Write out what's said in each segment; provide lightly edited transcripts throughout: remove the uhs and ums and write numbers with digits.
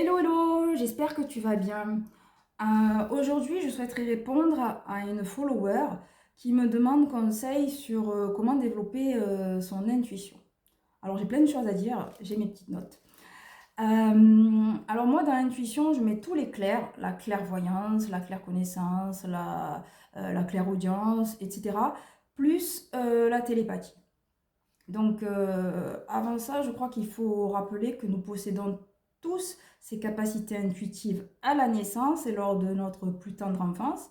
Hello, hello, j'espère que tu vas bien. Aujourd'hui, je souhaiterais répondre à une follower qui me demande conseil sur comment développer son intuition. Alors, j'ai plein de choses à dire, j'ai mes petites notes. Alors, moi, dans l'intuition, je mets tous les clairs, la clairvoyance, la clairconnaissance, la clairaudience, etc., plus la télépathie. Donc, avant ça, je crois qu'il faut rappeler que nous possédons tous ces capacités intuitives à la naissance et lors de notre plus tendre enfance,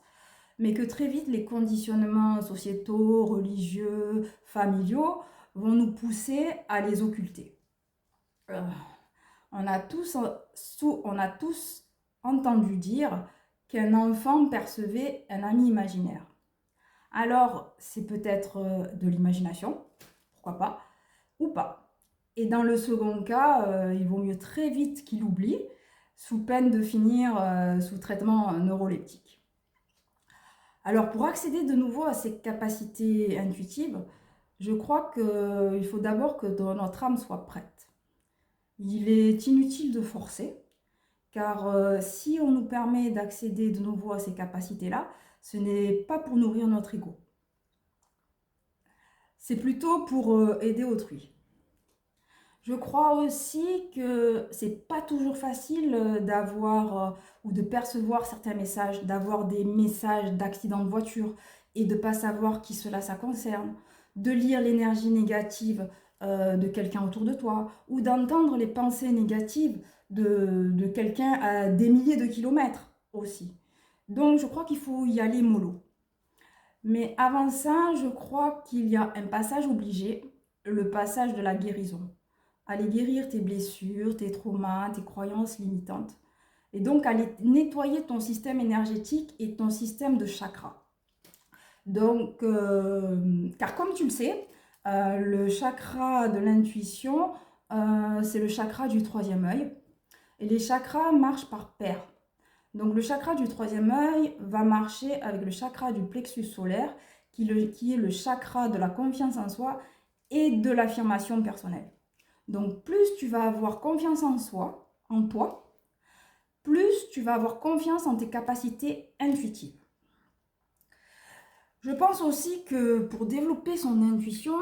mais que très vite, les conditionnements sociétaux, religieux, familiaux vont nous pousser à les occulter. Euh, on a tous entendu dire qu'un enfant percevait un ami imaginaire. Alors, c'est peut-être de l'imagination, pourquoi pas, ou pas. Et dans le second cas, il vaut mieux très vite qu'il oublie, sous peine de finir sous traitement neuroleptique. Alors pour accéder de nouveau à ces capacités intuitives, je crois qu'il faut d'abord que notre âme soit prête. Il est inutile de forcer, car si on nous permet d'accéder de nouveau à ces capacités-là, ce n'est pas pour nourrir notre ego. C'est plutôt pour aider autrui. Je crois aussi que c'est pas toujours facile d'avoir ou de percevoir certains messages, d'avoir des messages d'accident de voiture et de pas savoir qui cela ça concerne, de lire l'énergie négative de quelqu'un autour de toi ou d'entendre les pensées négatives de quelqu'un à des milliers de kilomètres aussi. Donc je crois qu'il faut y aller mollo. Mais avant ça, je crois qu'il y a un passage obligé, le passage de la guérison. Aller guérir tes blessures, tes traumas, tes croyances limitantes. Et donc aller nettoyer ton système énergétique et ton système de chakras. Donc, car comme tu le sais, le chakra de l'intuition, c'est le chakra du troisième œil. Et les chakras marchent par paire. Donc le chakra du troisième œil va marcher avec le chakra du plexus solaire, qui est le chakra de la confiance en soi et de l'affirmation personnelle. Donc plus tu vas avoir confiance en soi, en toi, plus tu vas avoir confiance en tes capacités intuitives. Je pense aussi que pour développer son intuition,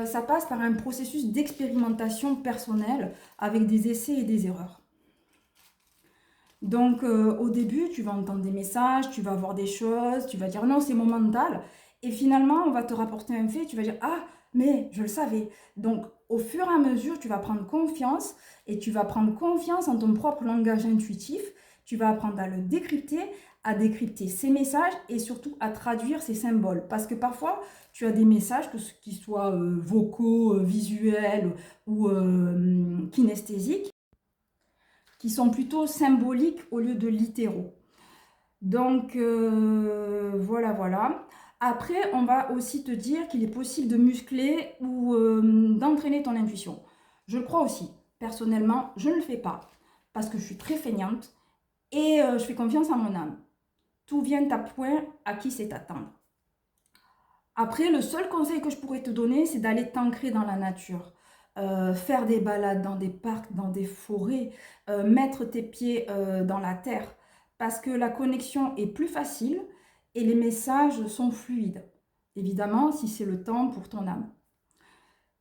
ça passe par un processus d'expérimentation personnelle avec des essais et des erreurs. Donc au début, tu vas entendre des messages, tu vas voir des choses, tu vas dire non, c'est mon mental. Et finalement, on va te rapporter un fait, tu vas dire ah, mais je le savais. Donc au fur et à mesure, tu vas prendre confiance et tu vas prendre confiance en ton propre langage intuitif. Tu vas apprendre à le décrypter, à décrypter ces messages et surtout à traduire ces symboles. Parce que parfois, tu as des messages, que ce qui soient vocaux, visuels ou kinesthésiques, qui sont plutôt symboliques au lieu de littéraux. Donc voilà, voilà. Après, on va aussi te dire qu'il est possible de muscler ou d'entraîner ton intuition. Je le crois aussi. Personnellement, je ne le fais pas parce que je suis très feignante et je fais confiance à mon âme. Tout vient à point à qui sait attendre. Après, le seul conseil que je pourrais te donner, c'est d'aller t'ancrer dans la nature. Faire des balades dans des parcs, dans des forêts, mettre tes pieds dans la terre, parce que la connexion est plus facile et les messages sont fluides. Évidemment, si c'est le temps pour ton âme.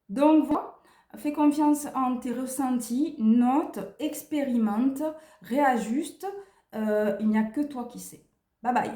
Donc voilà, fais confiance en tes ressentis, note, expérimente, réajuste. Il n'y a que toi qui sais. Bye bye.